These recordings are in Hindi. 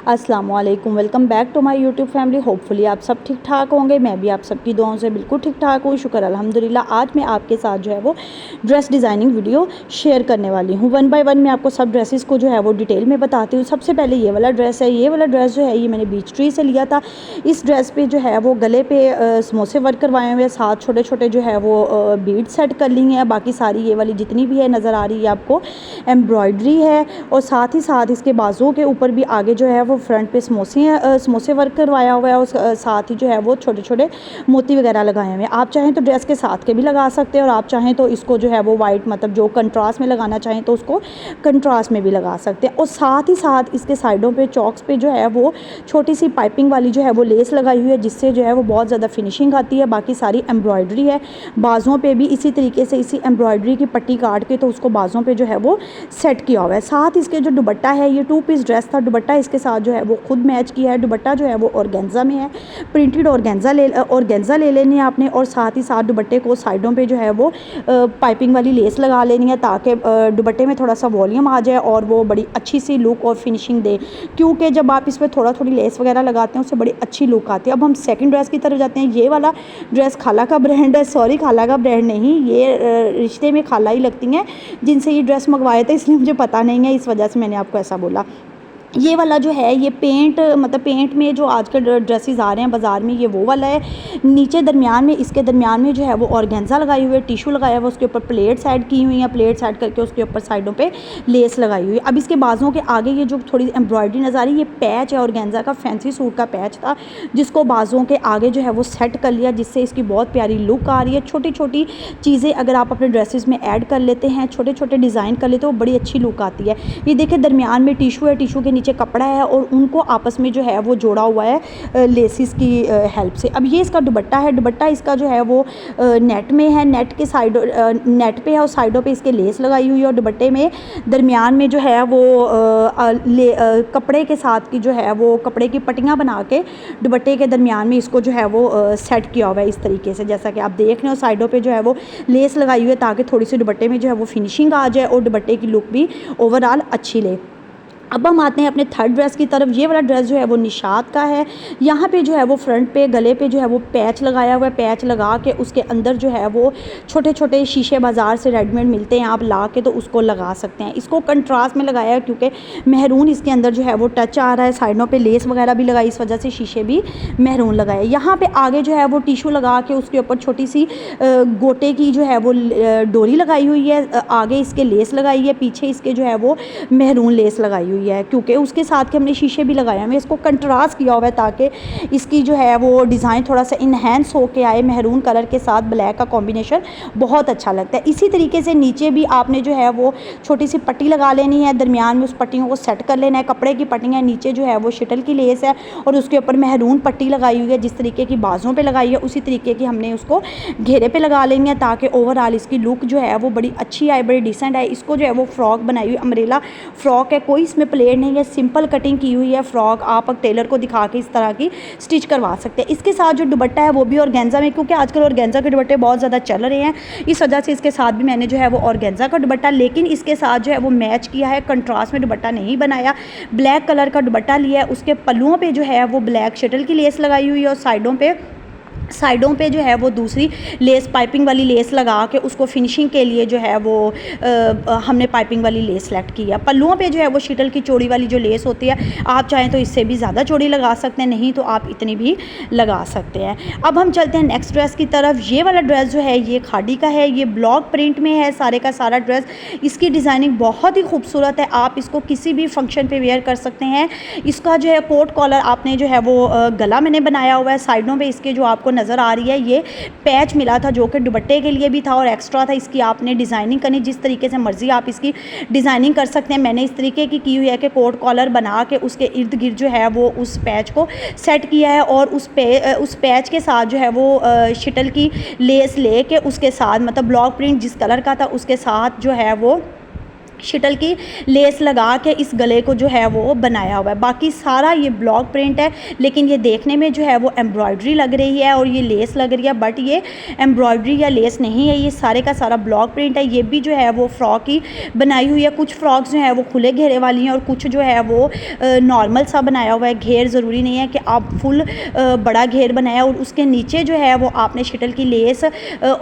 अस्सलाम वालेकुम, welcome back to my YouTube family. Hopefully आप सब ठीक ठाक होंगे। मैं भी आप सबकी दुआओं से बिल्कुल ठीक ठाक हूँ, शुक्र अल्हम्दुलिल्लाह। आज मैं आपके साथ जो है वो ड्रेस डिज़ाइनिंग वीडियो शेयर करने वाली हूँ। वन बाय वन मैं आपको सब ड्रेसेस को जो है वो डिटेल में बताती हूँ। सबसे पहले ये वाला ड्रेस है। ये वाला ड्रेस जो है ये मैंने बीच ट्री से लिया था। इस ड्रेस पर जो है वो गले पे समोसे वर्क करवाए हुए, साथ छोटे छोटे जो है वो बीड सेट कर ली हैं। बाकी सारी ये वाली जितनी भी है नज़र आ रही है आपको एम्ब्रॉयडरी है, और साथ ही साथ इसके बाजुओं के ऊपर भी आगे जो है वो फ्रंट पे समोसे वर्क करवाया हुआ है, और साथ ही जो है वो छोटे छोटे मोती वगैरह लगाए हुए हैं। आप चाहें तो ड्रेस के साथ के भी लगा सकते हैं, और आप चाहें तो इसको जो है वो वाइट मतलब जो कंट्रास्ट में लगाना चाहें तो उसको कंट्रास्ट में भी लगा सकते हैं। और साथ ही साथ इसके साइडों पे चॉक्स पे जो है वो छोटी सी पाइपिंग वाली जो है वो लेस लगाई हुई है, जिससे जो है वो बहुत ज़्यादा फिनिशिंग आती है। बाकी सारी एम्ब्रॉयडरी है। बाजुओं पे भी इसी तरीके से इसी एम्ब्रॉयडरी की पट्टी काट के तो उसको बाजुओं पे जो है वो सेट किया हुआ है। साथ इसके जो दुपट्टा है, ये 2 पीस ड्रेस था। दुपट्टा इसके साथ जो है वो खुद मैच किया है। दुपट्टा जो है वो ऑर्गेन्जा में है, प्रिंटेड ऑर्गेन्जा ले लेनी है आपने। और साथ ही साथ दुपट्टे को साइडों पे जो है वो पाइपिंग वाली लेस लगा लेनी है, ताकि दुपट्टे में थोड़ा सा वॉल्यूम आ जाए और वो बड़ी अच्छी सी लुक और फिनिशिंग दे। क्योंकि जब आप इस पर थोड़ी लेस वगैरह लगाते हैं उससे बड़ी अच्छी लुक आती है। अब हम सेकंड ड्रेस की तरफ जाते हैं। ये वाला ड्रेस खाला का ब्रांड है, सॉरी खाला का ब्रांड नहीं, ये रिश्ते में खाला ही लगती हैं जिनसे ये ड्रेस मंगवाए थे, इसलिए मुझे पता नहीं है, इस वजह से मैंने आपको ऐसा बोला। ये वाला जो है ये पेंट में जो आजकल ड्रेसेस आ रहे हैं बाज़ार में, ये वो वाला है। नीचे दरमियान में इसके दरमियान में जो है वो ऑर्गेन्जा लगाई हुई है, टिशू लगाया हुआ, उसके ऊपर प्लेट्स ऐड की हुई हैं। प्लेट्स ऐड करके उसके ऊपर साइडों पे लेस लगाई हुई है। अब इसके बाजुओं के आगे ये जो थोड़ी एम्ब्रॉयडरी नज़र आ रही है, ये पैच है ऑर्गेन्जा का, फैंसी सूट का पैच था, जिसको बाजुओं के आगे जो है वो सेट कर लिया, जिससे इसकी बहुत प्यारी लुक आ रही है। छोटी छोटी चीज़ें अगर आप अपने ड्रेसेस में ऐड कर लेते हैं, छोटे छोटे डिज़ाइन कर लेते हो, बड़ी अच्छी लुक आती है। ये देखिए दरमियान में टिशू है, टिशू के नीचे कपड़ा है, और उनको आपस में जो है वो जोड़ा हुआ है लेसिस की हेल्प से। अब ये इसका दुपट्टा है। दुपट्टा इसका जो है वो नेट में है, नेट पे है, और साइडों पे इसके लेस लगाई हुई है। और दुपट्टे में दरमियान में जो है वो कपड़े के साथ की जो है वो कपड़े की पट्टियाँ बना के दुपट्टे के दरमियान में इसको जो है वो सेट किया हुआ है इस तरीके से, जैसा कि आप देख रहे हो। साइडों पे जो है वो लेस लगाई हुई है ताकि थोड़ी सी दुपट्टे में जो है वो फिनिशिंग आ जाए और दुपट्टे की लुक भी ओवरऑल अच्छी ले। अब हम आते हैं अपने थर्ड ड्रेस की तरफ। ये वाला ड्रेस जो है वो निशात का है। यहाँ पे जो है वो फ्रंट पे गले पे जो है वो पैच लगाया हुआ है। पैच लगा के उसके अंदर जो है वो छोटे छोटे शीशे बाज़ार से रेडीमेड मिलते हैं, आप ला के तो उसको लगा सकते हैं। इसको कंट्रास्ट में लगाया है क्योंकि मेहरून इसके अंदर जो है वो टच आ रहा है। साइडों पर लेस वगैरह भी लगाई, इस वजह से शीशे भी मेहरून लगाए। यहाँ पर आगे जो है वो टिशू लगा के उसके ऊपर छोटी सी गोटे की जो है वो डोरी लगाई हुई है। आगे इसके लेस लगाई है, पीछे इसके जो है वो मेहरून लेस लगाई हुई है, क्योंकि उसके साथ के हमने शीशे भी लगाए हैं। इसको कंट्रास्ट किया हुआ है ताकि इसकी जो है वो डिज़ाइन थोड़ा सा इन्हेंस होके आए। मेहरून कलर के साथ ब्लैक का कॉम्बिनेशन बहुत अच्छा लगता है। इसी तरीके से नीचे भी आपने जो है वो छोटी सी पट्टी लगा लेनी है, दरमियान में उस पट्टियों को सेट कर लेना है। कपड़े की पट्टियाँ, नीचे जो है वो शटल की लेस है और उसके ऊपर मेहरून पट्टी लगाई हुई है। जिस तरीके की बाजुओं पर लगाई है उसी तरीके की हमने उसको घेरे पर लगा लेंगे हैं, ताकि ओवरऑल इसकी लुक जो है वो बड़ी अच्छी आए, बड़ी डिसेंट आए। इसको जो है वो फ्रॉक बनाई हुई अम्ब्रेला फ्रॉक है, कोई इसमें प्लेट नहीं है, सिंपल कटिंग की हुई है फ्रॉक। आप टेलर को दिखा के इस तरह की स्टिच करवा सकते हैं। इसके साथ जो दुपट्टा है वो भी ऑर्गेन्जा में, क्योंकि आजकल ऑर्गेन्जा के दुपट्टे बहुत ज़्यादा चल रहे हैं, इस वजह से इसके साथ भी मैंने जो है वो ऑर्गेन्जा का दुपट्टा, लेकिन इसके साथ जो है वो मैच किया है, कंट्रास्ट में दुपट्टा नहीं बनाया। ब्लैक कलर का दुपट्टा लिया है, उसके पल्लुओं पर जो है वो ब्लैक शटल की लेस लगाई हुई है, और साइडों पे जो है वो दूसरी लेस पाइपिंग वाली लेस लगा के उसको फिनिशिंग के लिए जो है वो हमने पाइपिंग वाली लेस सेलेक्ट की है। पल्लुओं पे जो है वो शिटल की चौड़ी वाली जो लेस होती है, आप चाहें तो इससे भी ज़्यादा चौड़ी लगा सकते हैं, नहीं तो आप इतनी भी लगा सकते हैं। अब हम चलते हैं नेक्स्ट ड्रेस की तरफ। ये वाला ड्रेस जो है ये खादी का है, ये ब्लॉक प्रिंट में है सारे का सारा ड्रेस। इसकी डिज़ाइनिंग बहुत ही खूबसूरत है, आप इसको किसी भी फंक्शन पे वेयर कर सकते हैं। इसका जो है कोट कॉलर आपने जो है वो गला मैंने बनाया हुआ है। साइडों पे इसके जो आपको नज़र आ रही है ये पैच मिला था, जो कि दुपट्टे के लिए भी था और एक्स्ट्रा था। इसकी आपने डिज़ाइनिंग करनी जिस तरीके से मर्ज़ी आप इसकी डिज़ाइनिंग कर सकते हैं। मैंने इस तरीके की हुई है कि कोट कॉलर बना के उसके इर्द गिर्द जो है वो उस पैच को सेट किया है, और उस पैच के साथ जो है वो शटल की लेस ले के उसके साथ मतलब ब्लॉक प्रिंट जिस कलर का था उसके साथ जो है वो शटल की लेस लगा के इस गले को जो है वो बनाया हुआ है। बाकी सारा ये ब्लॉक प्रिंट है, लेकिन ये देखने में जो है वो एम्ब्रॉयडरी लग रही है और ये लेस लग रही है, बट ये एम्ब्रॉयडरी या लेस नहीं है, ये सारे का सारा ब्लॉक प्रिंट है। ये भी जो है वो फ्रॉक ही बनाई हुई है। कुछ फ्रॉक्स जो है वो खुले घेरे वाली हैं और कुछ जो है वो नॉर्मल सा बनाया हुआ है। घेर ज़रूरी नहीं है कि आप फुल बड़ा घेर बनाया, और उसके नीचे जो है वो आपने शटल की लेस,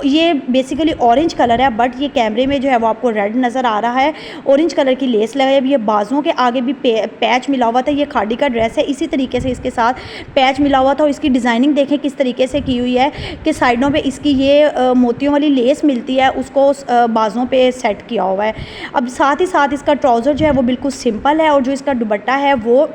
ये बेसिकली ऑरेंज कलर है, बट ये कैमरे में जो है वो आपको रेड नज़र आ रहा है। ऑरेंज कलर की लेस लगाई। अब ये बाजुओं के आगे भी पैच मिला हुआ था। ये खादी का ड्रेस है, इसी तरीके से इसके साथ पैच मिला हुआ था। और इसकी डिज़ाइनिंग देखें किस तरीके से की हुई है कि साइडों पे इसकी ये मोतियों वाली लेस मिलती है, उसको बाजुओं पे सेट किया हुआ है। अब साथ ही साथ इसका ट्राउज़र जो है वो बिल्कुल सिंपल है, और जो इसका दुपट्टा है वो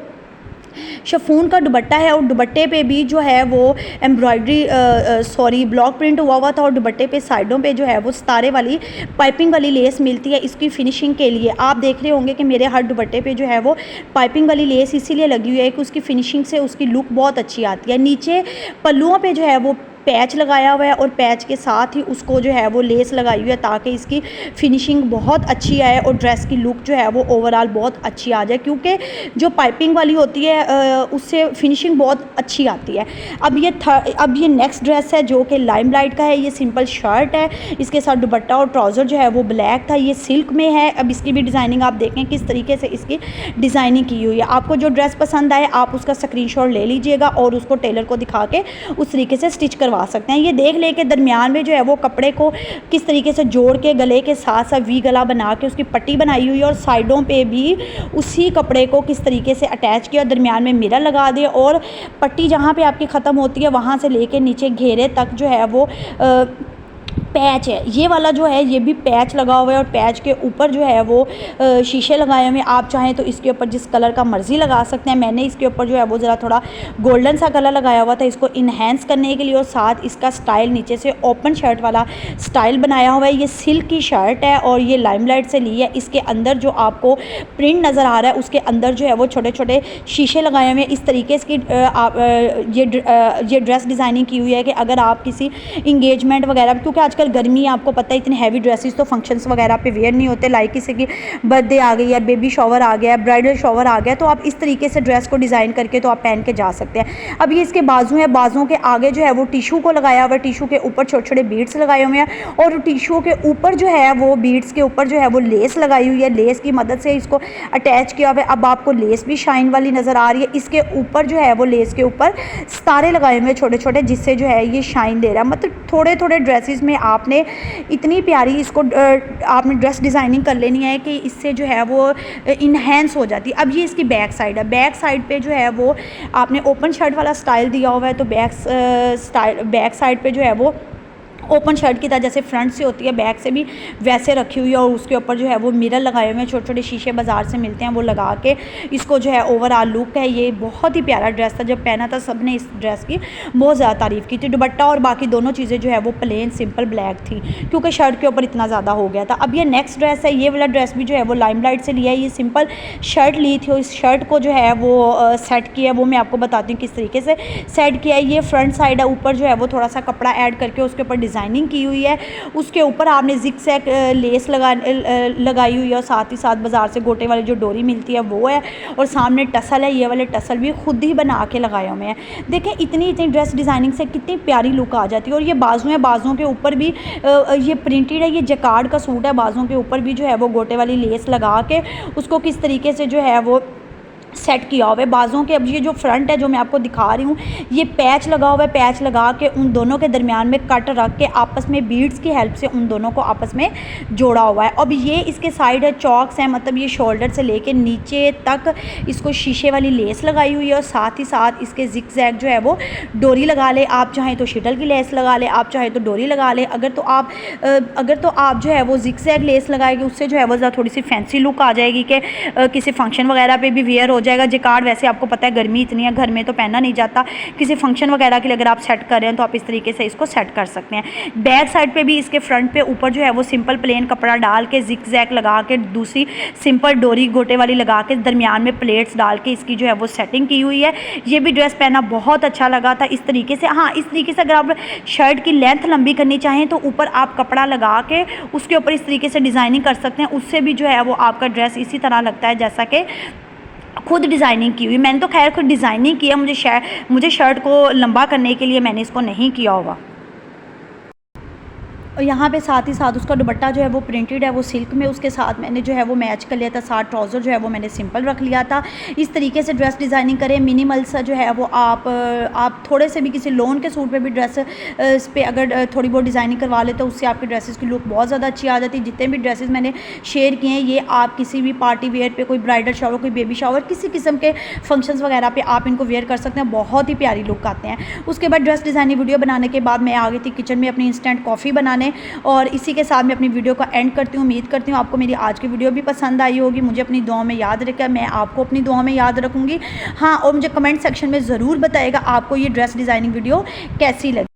शिफॉन का दुपट्टा है, और दुपट्टे पे भी जो है वो एम्ब्रॉयडरी ब्लॉक प्रिंट हुआ हुआ था, और दुपट्टे पे साइडों पे जो है वो सितारे वाली पाइपिंग वाली लेस मिलती है इसकी फिनिशिंग के लिए। आप देख रहे होंगे कि मेरे हर दुपट्टे पे जो है वो पाइपिंग वाली लेस इसीलिए लगी हुई है कि उसकी फिनिशिंग से उसकी लुक बहुत अच्छी आती है। नीचे पल्लुओं पे जो है वो पैच लगाया हुआ है, और पैच के साथ ही उसको जो है वो लेस लगाई हुई है ताकि इसकी फिनिशिंग बहुत अच्छी आए और ड्रेस की लुक जो है वो ओवरऑल बहुत अच्छी आ जाए, क्योंकि जो पाइपिंग वाली होती है उससे फिनिशिंग बहुत अच्छी आती है। अब ये नेक्स्ट ड्रेस है जो कि लाइमलाइट का है। ये सिंपल शर्ट है, इसके साथ दुपट्टा और ट्राउज़र जो है वो ब्लैक था। ये सिल्क में है। अब इसकी भी डिज़ाइनिंग आप देखें किस तरीके से इसकी डिज़ाइनिंग की हुई है। आपको जो ड्रेस पसंद आए आप उसका स्क्रीनशॉट ले लीजिएगा और उसको टेलर को दिखा के उस तरीके से स्टिच करवा सकते हैं। ये देख ले के दरमियान में जो है वो कपड़े को किस तरीके से जोड़ के गले के साथ साथ वी गला बना के उसकी पट्टी बनाई हुई है, और साइडों पे भी उसी कपड़े को किस तरीके से अटैच किया, दरमियान में मिरर लगा दिया, और पट्टी जहाँ पे आपकी ख़त्म होती है वहाँ से लेके नीचे घेरे तक जो है वो पैच है। ये वाला जो है ये भी पैच लगा हुआ है, और पैच के ऊपर जो है वो शीशे लगाए हुए हैं। आप चाहें तो इसके ऊपर जिस कलर का मर्ज़ी लगा सकते हैं। मैंने इसके ऊपर जो है वो ज़रा थोड़ा गोल्डन सा कलर लगाया हुआ था इसको इन्हेंस करने के लिए, और साथ इसका स्टाइल नीचे से ओपन शर्ट वाला स्टाइल बनाया हुआ है। ये सिल्क की शर्ट है और ये लाइमलाइट से ली है। इसके अंदर जो आपको प्रिंट नज़र आ रहा है उसके अंदर जो है वो छोटे छोटे शीशे लगाए हुए हैं। इस तरीके से ये ड्रेस डिज़ाइनिंग की हुई है कि अगर आप किसी इंगेजमेंट वगैरह, क्योंकि आजकल गर्मी आपको पता है इतने हैवी ड्रेसेस तो फंक्शंस वगैरह पे वेयर नहीं होते, लाइक किसी की बर्थडे आ गई है, बेबी शॉवर आ गया, ब्राइडल शॉवर आ गया, तो आप इस तरीके से ड्रेस को डिज़ाइन करके तो आप पहन के जा सकते हैं। अब ये इसके बाजू है, बाजुओं के आगे जो है वो टिशू को लगाया हुआ है, टिशू के ऊपर छोटे छोटे बीड्स लगाए हुए हैं, और टिशू के ऊपर जो है वो बीड्स के ऊपर जो है वो लेस लगाई हुई है। लेस की मदद से इसको अटैच किया हुआ है। अब आपको लेस भी शाइन वाली नज़र आ रही है। इसके ऊपर जो है वो लेस के ऊपर सितारे लगाए हुए हैं छोटे छोटे, जिससे जो है ये शाइन दे रहा है। मतलब थोड़े थोड़े ड्रेसेस में आपने इतनी प्यारी इसको आपने ड्रेस डिज़ाइनिंग कर लेनी है कि इससे जो है वो इन्हेंस हो जाती है। अब ये इसकी बैक साइड है। बैक साइड पे जो है वो आपने ओपन शर्ट वाला स्टाइल दिया हुआ है, तो बैक साइड पे जो है वो ओपन शर्ट की तरह जैसे फ्रंट से होती है बैक से भी वैसे रखी हुई है, और उसके ऊपर जो है वो मिरर लगाए हुए हैं, छोटे छोटे शीशे बाज़ार से मिलते हैं, वो लगा के इसको जो है ओवरऑल लुक है। ये बहुत ही प्यारा ड्रेस था। जब पहना था सब ने इस ड्रेस की बहुत ज़्यादा तारीफ़ की थी। दुपट्टा और बाकी दोनों चीज़ें जो है वो प्लेन सिंपल ब्लैक थी, क्योंकि शर्ट के ऊपर इतना ज़्यादा हो गया था। अब ये नेक्स्ट ड्रेस है। ये वाला ड्रेस भी जो है वो लाइमलाइट से लिया है। ये सिंपल शर्ट ली थी और इस शर्ट को जो है वो सेट किया है, वो मैं आपको बताती हूँ किस तरीके से सेट किया है। ये फ्रंट साइड है, ऊपर जो है वो थोड़ा सा कपड़ा ऐड करके उसके ऊपर डिज़ाइनिंग की हुई है। उसके ऊपर आपने जिग-जैग लेस लगाई हुई है, और साथ ही साथ बाज़ार से गोटे वाली जो डोरी मिलती है वो है, और सामने टसल है। ये वाले टसल भी खुद ही बना के लगाए हुए हैं। देखें इतनी ड्रेस डिज़ाइनिंग से कितनी प्यारी लुक आ जाती है। और ये बाजू है, बाजुओं के ऊपर भी ये प्रिंटेड है। ये जकार्ड का सूट है, बाजुओं के ऊपर भी जो है वो गोटे वाली लेस लगा के उसको किस तरीके से जो है वो सेट किया हुआ है बाजुओं के। अब ये जो फ्रंट है जो मैं आपको दिखा रही हूँ, ये पैच लगा हुआ है। पैच लगा के उन दोनों के दरमियान में कट रख के आपस में बीड्स की हेल्प से उन दोनों को आपस में जोड़ा हुआ है। अब ये इसके साइड है चॉक्स हैं, मतलब ये शोल्डर से लेके नीचे तक इसको शीशे वाली लेस लगाई हुई है, और साथ ही साथ इसके जिग-जैग जो है वो डोरी लगा ले। आप चाहें तो शटल की लेस लगा ले, आप चाहें तो डोरी लगा ले। अगर तो आप जो है वो जिग-जैग लेस लगाएगी, उससे जो है वो ज़रा थोड़ी सी फैंसी लुक आ जाएगी कि किसी फंक्शन वगैरह पर भी वेयर हो जाएगा। जिकार्ड वैसे आपको पता है गर्मी इतनी है, घर में तो पहना नहीं जाता, किसी फंक्शन वगैरह के लिए अगर आप सेट कर रहे हैं तो आप इस तरीके से इसको सेट कर सकते हैं। बैक साइड पे भी इसके फ्रंट पे ऊपर जो है वो सिंपल प्लेन कपड़ा डाल के जिग जैग लगा के, दूसरी सिंपल डोरी गोटे वाली लगा के, दरमियान में प्लेट्स डाल के इसकी जो है वो सेटिंग की हुई है। ये भी ड्रेस पहना बहुत अच्छा लगा था इस तरीके से। हाँ, इस तरीके से अगर आप शर्ट की लेंथ लंबी करनी चाहें तो ऊपर आप कपड़ा लगा के उसके ऊपर इस तरीके से डिज़ाइनिंग कर सकते हैं, उससे भी जो है वो आपका ड्रेस इसी तरह लगता है जैसा कि खुद डिज़ाइनिंग की हुई। मैंने तो खैर खुद डिज़ाइनिंग किया, मुझे शर्ट को लंबा करने के लिए मैंने इसको नहीं किया होगा। और यहाँ पे साथ ही साथ उसका दुपट्टा जो है वो प्रिंटेड है, वो सिल्क में, उसके साथ मैंने जो है वो मैच कर लिया था। साथ ट्राउज़र जो है वो मैंने सिंपल रख लिया था। इस तरीके से ड्रेस डिज़ाइनिंग करें, मिनिमल सा जो है वो आप थोड़े से भी किसी लोन के सूट पे भी ड्रेस इस पर अगर थोड़ी बहुत डिज़ाइनिंग करवा ले तो उससे आपकी ड्रेसेस की लुक बहुत ज़्यादा अच्छी आ जाती है। जितने भी ड्रेसेस मैंने शेयर किए हैं ये आप किसी भी पार्टी वेयर पे, कोई ब्राइडल शावर, कोई बेबी शावर, किसी किस्म के फंक्शंस वगैरह पे आप इनको वेयर कर सकते हैं, बहुत ही प्यारी लुक आते हैं। उसके बाद ड्रेस डिज़ाइनिंग वीडियो बनाने के बाद मैं आ गई थी किचन में अपनी इंस्टेंट कॉफ़ी बनाने, और इसी के साथ मैं अपनी वीडियो का एंड करती हूँ। उम्मीद करती हूँ आपको मेरी आज की वीडियो भी पसंद आई होगी। मुझे अपनी दुआओं में याद रखें, मैं आपको अपनी दुआओं में याद रखूँगी। हाँ, और मुझे कमेंट सेक्शन में ज़रूर बताइएगा आपको ये ड्रेस डिज़ाइनिंग वीडियो कैसी लगी।